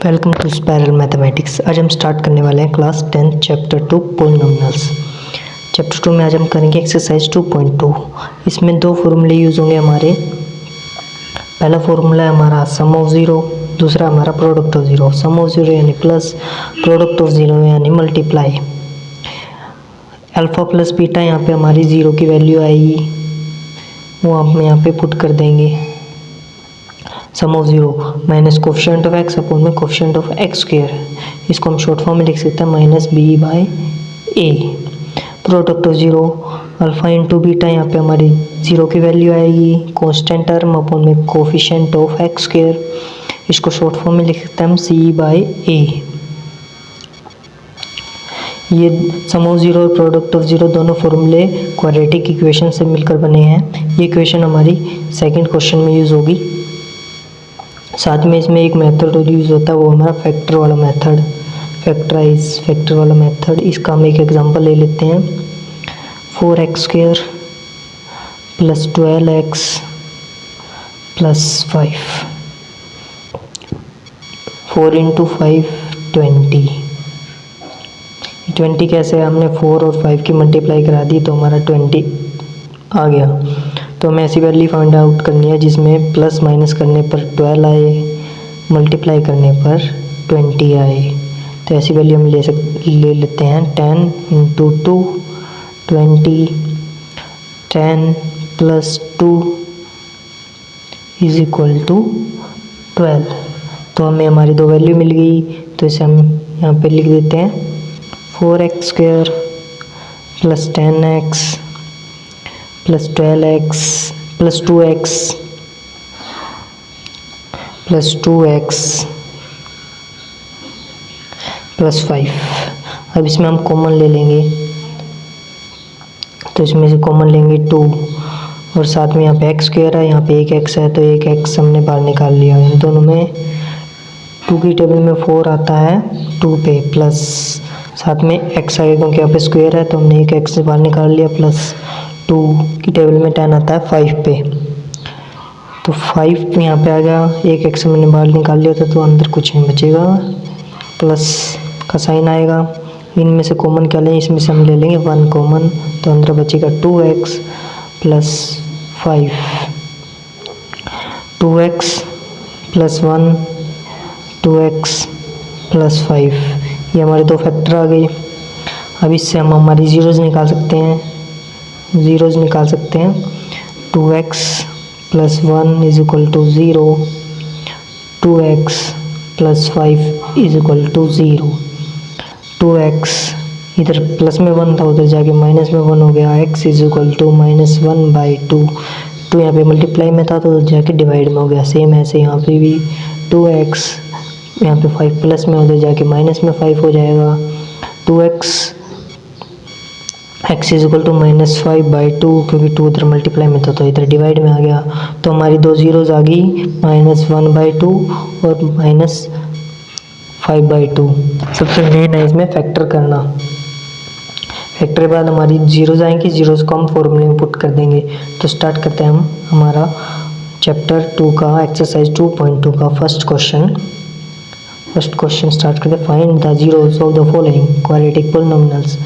Welcome to spiral mathematics. आज हम start करने वाले हैं क्लास 10 चैप्टर 2 पोलिनोमियल्स। चैप्टर 2 में आज हम करेंगे एक्सरसाइज 2.2। इसमें दो फॉर्मूले यूज़ होंगे हमारे। पहला फॉर्मूला है हमारा सम ऑफ ज़ीरो, दूसरा हमारा product of zero. Sum of zero यानी प्लस, प्रोडक्ट ऑफ ज़ीरो यानी मल्टीप्लाई। अल्फ़ा प्लस बीटा यहाँ पे हमारी ज़ीरो की वैल्यू आएगी, वो हम यहाँ पे पुट कर देंगे। Sum of zero minus coefficient of x upon में कोफिशिएंट ऑफ एक्स स्क्वायर, इसको हम शॉर्ट फॉर्म में लिख सकते हैं minus b by a. Product of zero alpha into beta, यहाँ पे हमारी ज़ीरो की वैल्यू आएगी कांस्टेंट टर्म अपॉन में कोफिशिएंट ऑफ एक्स स्क्वायर, इसको शॉर्ट फॉर्म में लिख सकते हैं हम सी बाई ए। ये सम ऑफ ज़ीरो और प्रोडक्ट ऑफ ज़ीरो दोनों फॉर्मूले क्वाड्रेटिक इक्वेशन से मिलकर बने हैं। ये इक्वेशन हमारी सेकंड क्वेश्चन में यूज़ होगी। साथ में इसमें एक मेथड और यूज़ होता है, वो हमारा फैक्टर वाला मेथड, फैक्टर वाला मेथड। इसका हम एक एग्जांपल ले लेते हैं। 4x square plus 12x plus 5, 4 into 5 20। 20 कैसे, हमने 4 और 5 की मल्टीप्लाई करा दी तो हमारा 20 आ गया। तो हमें ऐसी वैल्यू फाइंड आउट करनी है जिसमें प्लस माइनस करने पर 12 आए, मल्टीप्लाई करने पर 20 आए। तो ऐसी वैल्यू हम ले लेते हैं 10 into 2 20, 10 plus 2 is equal to 12। तो हमें हमारी दो वैल्यू मिल गई, तो इसे हम यहाँ पे लिख देते हैं 4x square plus 10x plus 12x plus 2x plus 2x plus 5। अब इसमें हम कॉमन ले लेंगे, तो इसमें से कॉमन लेंगे 2, और साथ में यहाँ पे x स्क्वायर है, यहाँ पे एक x है, तो एक x हमने बाहर निकाल लिया। इन दोनों में 2 की टेबल में 4 आता है 2 पे, प्लस साथ में x आएगा क्योंकि यहाँ पे स्क्वायर है, तो हमने एक x से बाहर निकाल लिया, प्लस 2 की टेबल में 10 आता है 5 पे, तो 5 यहाँ पे आ गया। एक x मैंने बाहर निकाल लिया था, तो अंदर कुछ नहीं बचेगा, प्लस का साइन आएगा। इनमें से कॉमन क्या लें, इसमें से हम ले लेंगे 1 कॉमन, तो अंदर बचेगा 2x plus 5, 2x plus 1, 2x plus 5। ये हमारे दो फैक्टर आ गए। अब इससे हम हमारी ज़ीरोज़ निकाल सकते हैं, 2x plus 1 is equal to 0, 2x plus 5 is equal to 0। 2x इधर प्लस में 1 था, उधर जाके माइनस में 1 हो गया। x is equal to minus 1/2। 2 यहाँ पे मल्टीप्लाई में था, तो उधर जाके डिवाइड में हो गया। सेम ऐसे यहाँ पे भी 2x यहाँ पे 5 प्लस में, उधर जाके माइनस में 5 हो जाएगा। 2x x is equal to minus 5/2, क्योंकि 2 उधर मल्टीप्लाई में था तो इधर डिवाइड में आ गया। तो हमारी दो ज़ीरोज़ आ गई, -1/2 और -5/2। सबसे मेन है इसमें फैक्टर करना। फैक्टर के बाद हमारी ज़ीरोज़ आएंगी, ज़ीरोज़ को हम फॉर्मूले में पुट कर देंगे। तो स्टार्ट करते हैं हम हमारा चैप्टर 2 का एक्सरसाइज 2.2 का फर्स्ट क्वेश्चन स्टार्ट करते हैं। Find the zeros of the following quadratic polynomials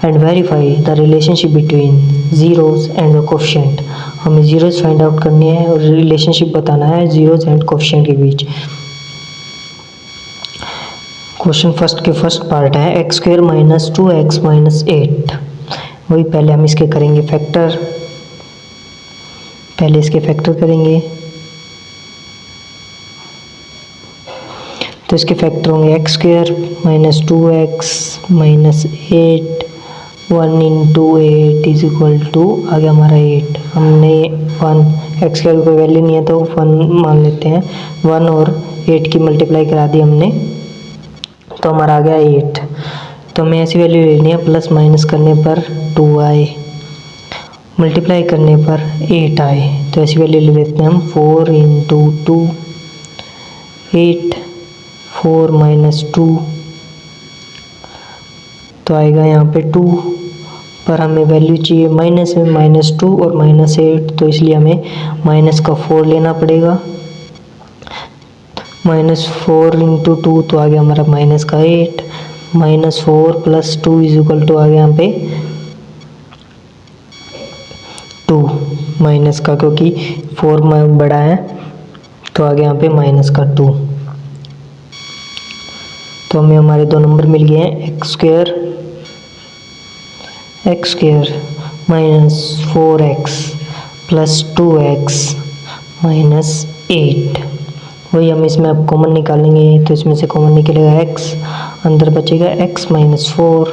and verify the relationship between zeros and the coefficient. हमें ज़ीरोज़ फाइंड आउट करनी है और रिलेशनशिप बताना है ज़ीरोज़ एंड कोफिशिएंट के बीच। क्वेश्चन के फर्स्ट पार्ट है x square minus 2x minus 8। वही पहले हम इसके करेंगे फैक्टर, पहले इसके फैक्टर करेंगे। तो इसके फैक्टर होंगे x square minus 2x minus 8, 1 into 8 is equal to आ गया हमारा 8। हमने 1 एक्स स्क्वायर कोई वैल्यू नहीं है तो 1 मान लेते हैं। 1 और 8 की मल्टीप्लाई करा दी हमने, तो हमारा आ गया 8। तो हमें ऐसी वैल्यू लेनी है, प्लस माइनस करने पर 2 आए, मल्टीप्लाई करने पर 8 आए। तो ऐसी वैल्यू ले लेते हैं हम 4 इंटू 2 8, 4 माइनस 2, तो आएगा यहाँ पे 2, पर हमें वैल्यू चाहिए माइनस में -2 और -8, तो इसलिए हमें माइनस का 4 लेना पड़ेगा। -4 इंटू 2 तो आ गया हमारा माइनस का 8, -4 + 2 इज इक्वल टू आ गया यहाँ पे 2 माइनस का, क्योंकि 4 बड़ा है तो आ गया यहाँ पे माइनस का 2। तो हमें हमारे दो नंबर मिल गए हैं एक्स स्क्वायर -4x + 2x -8। वही हम इसमें अब कॉमन निकालेंगे, तो इसमें से कॉमन निकलेगा x, अंदर बचेगा x -4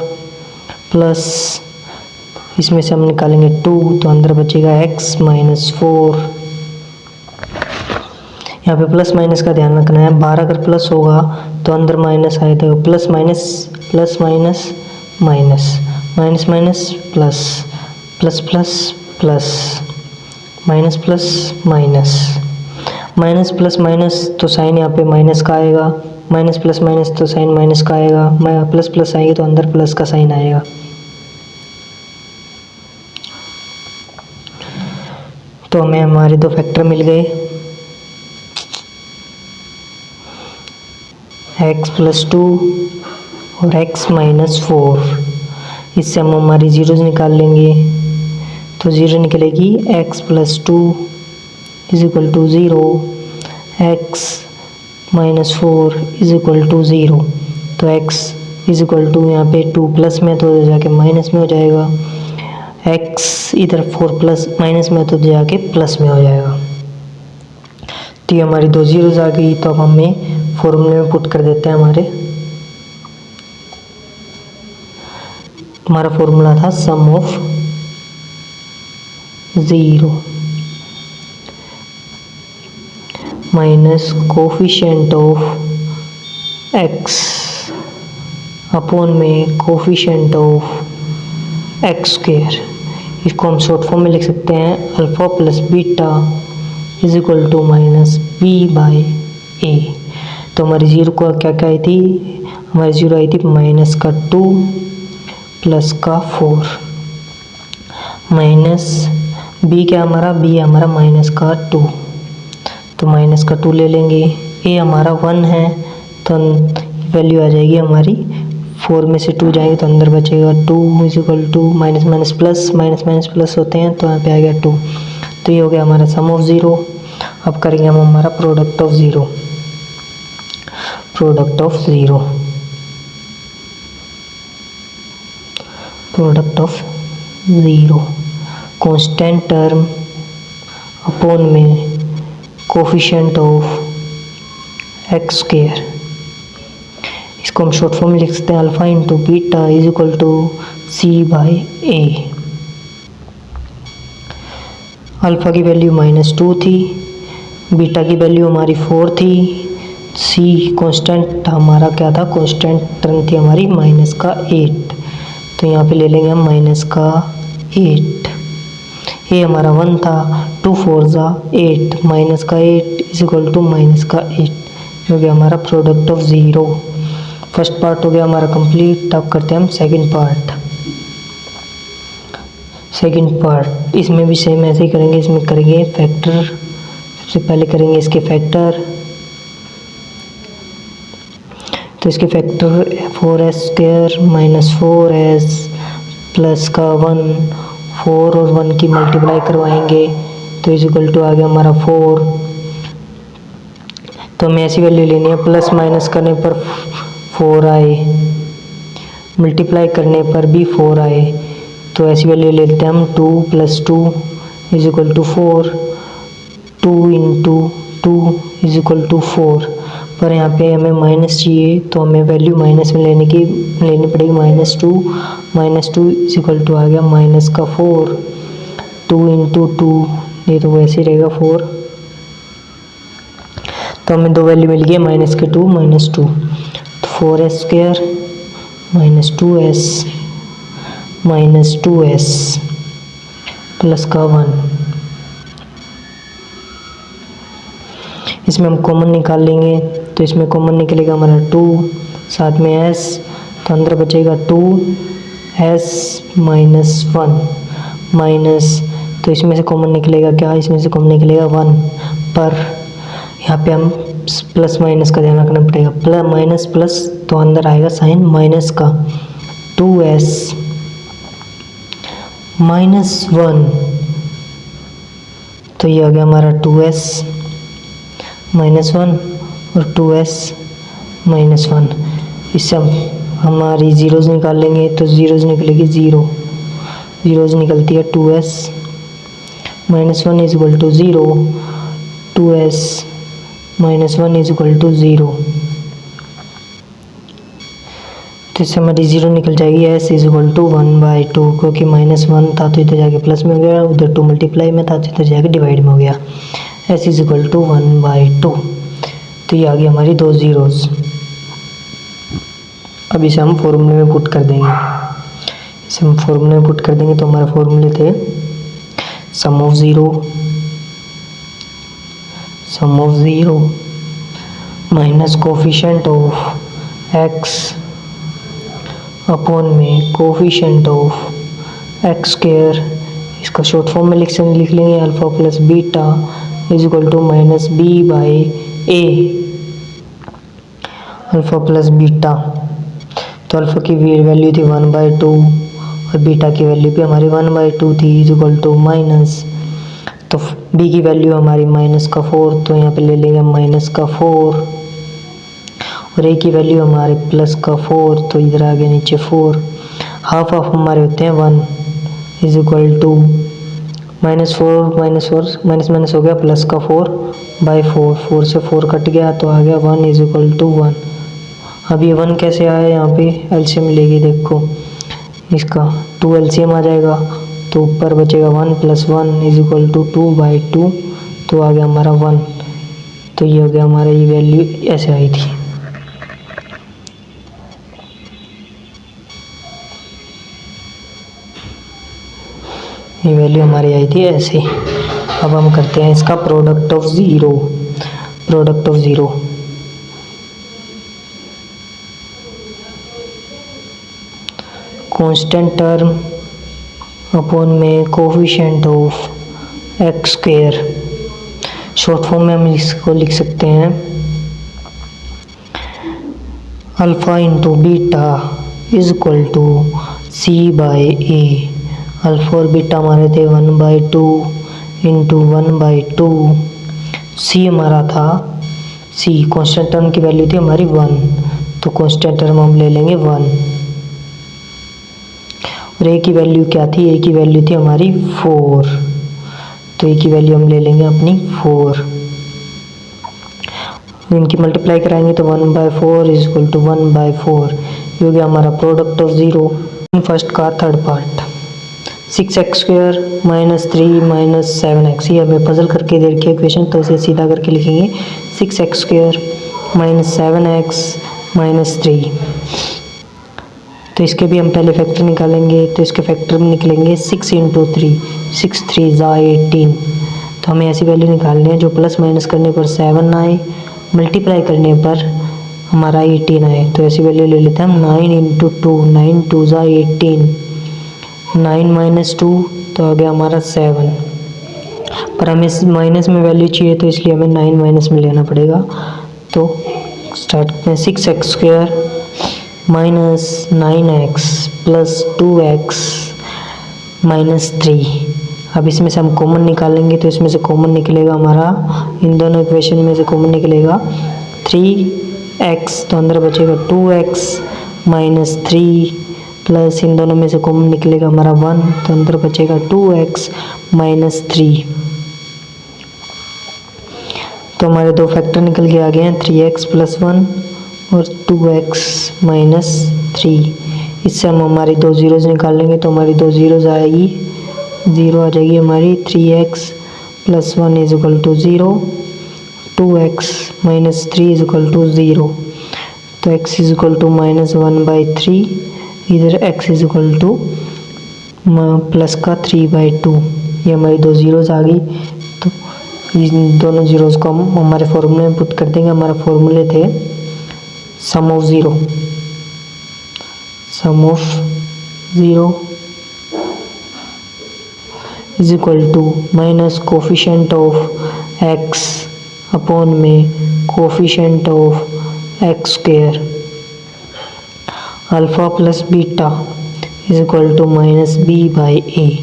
प्लस इसमें से हम निकालेंगे 2 तो अंदर बचेगा x -4। यहाँ पे प्लस माइनस का ध्यान रखना है, बाहर अगर प्लस होगा तो अंदर माइनस आए तो plus minus plus minus minus minus minus plus plus plus plus minus plus minus minus plus minus तो साइन यहाँ पे माइनस का आएगा, माइनस प्लस माइनस तो साइन माइनस का आएगा, प्लस प्लस आएगी तो अंदर प्लस का साइन आएगा। तो हमें हमारे दो फैक्टर मिल गए, x + 2 और x -4। इससे हम हमारी जीरोज निकाल लेंगे, तो जीरो निकलेगी x + 2 is equal to 0, x -4 is equal to 0। तो x इज इक्वल टू यहाँ पे 2 प्लस में तो जाके माइनस में हो जाएगा, x इधर 4 प्लस माइनस में तो जाके प्लस में हो जाएगा। तो ये हमारी दो जीरोज आ गई, तो अब हमें फॉर्मूले में पुट कर देते हैं। हमारा फॉर्मूला था sum of 0 minus coefficient of x upon में कोफिशिएंट ऑफ x स्क्वायर। इसको हम शॉर्ट फॉर्म में लिख सकते हैं alpha plus beta is equal to -b/a। तो हमारी जीरो को क्या क्या आई थी, हमारी जीरो आई थी -2 प्लस का 4 माइनस b क्या हमारा, b है हमारा -2, तो -2 ले लेंगे। a हमारा 1 है तो वैल्यू आ जाएगी हमारी 4 में से 2 जाएंगे तो अंदर बचेगा 2 is equal to minus minus plus, minus minus plus होते हैं तो यहाँ पे आ गया 2। तो ये हो गया हमारा सम ऑफ 0। अब करेंगे हम हमारा product of 0। Product of 0 constant term upon में कोफिशिएंट ऑफ एक्स स्क्वायर। इसको हम शॉर्ट फॉर्म में लिख सकते हैं alpha into beta is equal to c/a। Alpha की वैल्यू -2 थी, बीटा की वैल्यू हमारी 4 थी, c कांस्टेंट हमारा क्या था, कांस्टेंट टर्म थी हमारी -8। तो यहाँ पे ले लेंगे हम -8। a हमारा 1 था, 2 4 ज़ा 8, -8 इज इक्वल टू -8 हो गया हमारा प्रोडक्ट ऑफ 0। फर्स्ट पार्ट हो गया हमारा कंप्लीट। अब करते हैं हम सेकंड पार्ट। इसमें भी सेम ऐसे ही करेंगे, इसमें करेंगे फैक्टर। सबसे पहले करेंगे इसके फैक्टर, तो इसके फैक्टर 4s² -4s प्लस का 1, 4 और 1 की मल्टीप्लाई करवाएंगे तो इज इक्वल टू आ गया हमारा 4। तो हमें ऐसी वैल्यू लेनी है, प्लस माइनस करने पर 4 आए, मल्टीप्लाई करने पर भी 4 आए, तो ऐसी वैल्यू लेते हैं हम 2 + 2 is equal to 4, 2 × 2 is equal to 4। पर यहाँ पे हमें माइनस चाहिए तो हमें वैल्यू माइनस में लेनी पड़ेगी, -2 इज इक्वल टू आ गया -4, 2 × 2 ये तो वैसे ही रहेगा 4। तो हमें दो वैल्यू मिल गई -2 -2, तो 4s² -2s प्लस का 1। इसमें हम कॉमन निकाल लेंगे, तो इसमें कॉमन निकलेगा हमारा 2, साथ में s, तो अंदर बचेगा 2s -1 माइनस, तो इसमें से कॉमन निकलेगा क्या, इसमें से कॉमन निकलेगा 1। पर यहाँ पे हम प्लस माइनस का ध्यान रखना पड़ेगा, प्लस माइनस प्लस तो अंदर आएगा साइन माइनस का, 2s -1 तो ये आ गया हमारा 2s -1 और 2s -1। इससे हम हमारी ज़ीरोज़ निकाल लेंगे तो ज़ीरोज़ निकलेगी 0, ज़ीरोज़ निकलती है 2s -1 = 0, 2s -1 = 0। तो इससे हमारी 0 निकल जाएगी, s = 1/2, क्योंकि -1 था तो इधर जाके प्लस में हो गया, उधर 2 मल्टीप्लाई में था तो इधर जाके डिवाइड में हो गया, s = 1/2। तो ये आ गई हमारी 2 ज़ीरोज़। अब इसे हम फॉर्मूले में पुट कर देंगे, इसे हम फॉर्मूले में पुट कर देंगे तो हमारे फॉर्मूले थे sum of zero minus coefficient of x upon में कोफिशिएंट ऑफ x स्क्वायर। इसका शॉर्ट फॉर्म में लिख लेंगे alpha plus beta = -b/a, alpha plus beta. तो अल्फ़ा की वैल्यू थी 1/2 और बीटा की वैल्यू भी हमारी 1/2 थी, माइनस, तो b की वैल्यू हमारी -4, तो यहाँ पे ले लेंगे -4 और a की वैल्यू हमारे +4, तो इधर आ गया नीचे 4। हाफ ऑफ हमारे होते हैं 1 = -4 माइनस हो गया +4/4, 4 से 4 कट गया तो आ गया 1 = 1। अब ये 1 कैसे आया, यहाँ पे एलसीएम लेगी, देखो इसका 2 एलसीएम आ जाएगा तो ऊपर बचेगा 1 + 1 = 2/2, तो आ गया हमारा 1। तो ये हो गया हमारा, ये वैल्यू ऐसे आई थी। ये वैल्यू हमारी आई थी ऐसे। अब हम करते हैं इसका product of zero. Constant term upon में coefficient of x square. Short form में हम इसको लिख सकते हैं alpha into beta = c/a। Alpha और बीटा हमारे थे 1/2 इंटू 1/2, c हमारा था, c कांस्टेंट टर्म की वैल्यू थी हमारी 1, तो कांस्टेंट टर्म हम ले लेंगे 1। और a की वैल्यू क्या थी, a की वैल्यू थी हमारी 4, तो a की वैल्यू हम ले लेंगे अपनी 4। इनकी मल्टीप्लाई कराएंगे तो 1/4 = 1/4। ये हो गया हमारा प्रोडक्ट ऑफ ज़ीरो। फर्स्ट का थर्ड पार्ट, 6x² -3 -7x, ये हमें पजल करके दे रखी है इक्वेशन, तो इसे सीधा करके लिखेंगे 6x² -7x -3। तो इसके भी हम पहले फैक्टर निकालेंगे, तो इसके फैक्टर में निकलेंगे 6 × 3, 6 3 = 18। तो हमें ऐसी वैल्यू निकालनी है जो प्लस माइनस करने पर 7 आए, मल्टीप्लाई करने पर हमारा 18 आए। तो ऐसी वैल्यू ले लेते हैं हम 9 × 2, 9 2 = 18, 9 - 2 तो आ गया हमारा 7, पर हमें माइनस में वैल्यू चाहिए तो इसलिए हमें 9 माइनस में लेना पड़ेगा। तो स्टार्ट करते हैं, 6x² -9x + 2x -3। अब इसमें से हम कॉमन निकालेंगे, तो इसमें से कॉमन निकलेगा हमारा, इन दोनों इक्वेशन में से कॉमन निकलेगा 3x, तो अंदर बचेगा 2x -3 प्लस इन दोनों में से कॉमन निकलेगा हमारा 1, तो अंदर बचेगा 2x -3। तो हमारे दो फैक्टर निकल के आ गए हैं, 3x + 1 और 2x -3। इससे हम हमारी 2 ज़ीरोज़ निकाल लेंगे, तो हमारी 2 ज़ीरोज़ आएगी, 0 आ जाएगी हमारी। 3x + 1 = 0, 2x -3 = 0, तो x = -1/3, इधर x = +3/2। ये हमारी 2 ज़ीरोज़ आ गई। तो इन दोनों ज़ीरोज़ को हम हमारे फॉर्मूले में पुट कर देंगे। हमारे फॉर्मूले थे sum of zero = minus coefficient of x upon में coefficient of x square alpha plus beta is equal to minus b by a.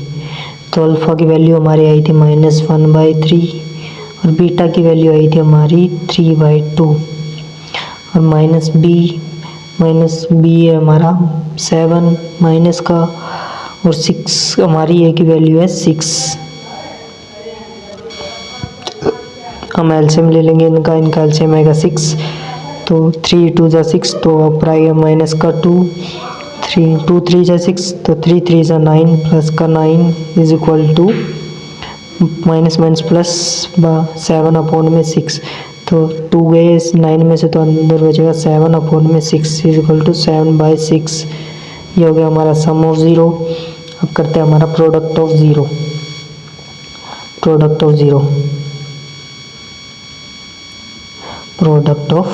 तो अल्फ़ा की वैल्यू हमारी आई थी -1/3 और बीटा की वैल्यू आई थी हमारी 3/2 और माइनस बी है हमारा 7 माइनस का और 6 हमारी ए की वैल्यू है 6। हम एलसीएम ले लेंगे इनका एलसीएम आएगा 6 तो 3 2 जा 6 तो ऊपर आएगा माइनस का 2 2 3 जा 6 तो 3 3 जा 9 प्लस का 9 is equal to minus minus plus 7 upon में 6 तो 2 गए 9 में से तो अंदर बचेगा 7 अपॉन में 6 इज इक्वल टू 7/6। ये हो गया हमारा सम ऑफ ज़ीरो। अब करते हैं हमारा product of zero. Product of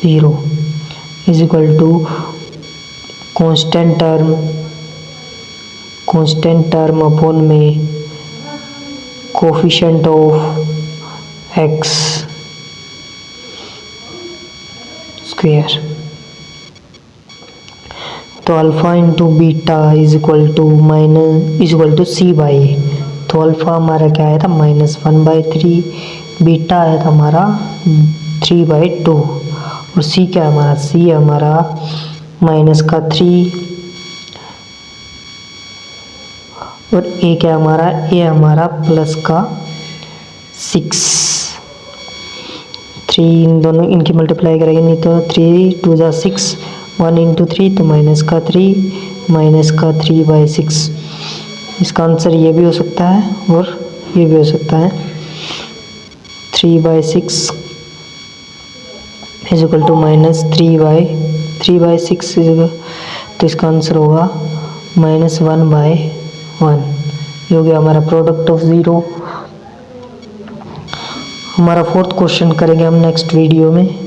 zero is equal to constant term upon में कोफिशिएंट ऑफ एक्स स्क्वायर। तो alpha into beta is equal to c by a. तो अल्फ़ा हमारा क्या आया था -1/3, बीटा आया था हमारा 3/2 और सी क्या है हमारा, सी है हमारा -3 और ए क्या हमारा, ए हमारा प्लस का 6। 3 इन दोनों इनकी मल्टीप्लाई करेंगे नहीं तो 3 2 जा 6 1 इंटू 3 तो माइनस का 3/6। इसका आंसर ये भी हो सकता है और ये भी हो सकता है। 3/6 इज इक्वल टू -3/6 तो इसका आंसर होगा -1/1। ये हो गया हमारा प्रोडक्ट ऑफ ज़ीरो। हमारा 4th क्वेश्चन करेंगे हम नेक्स्ट वीडियो में।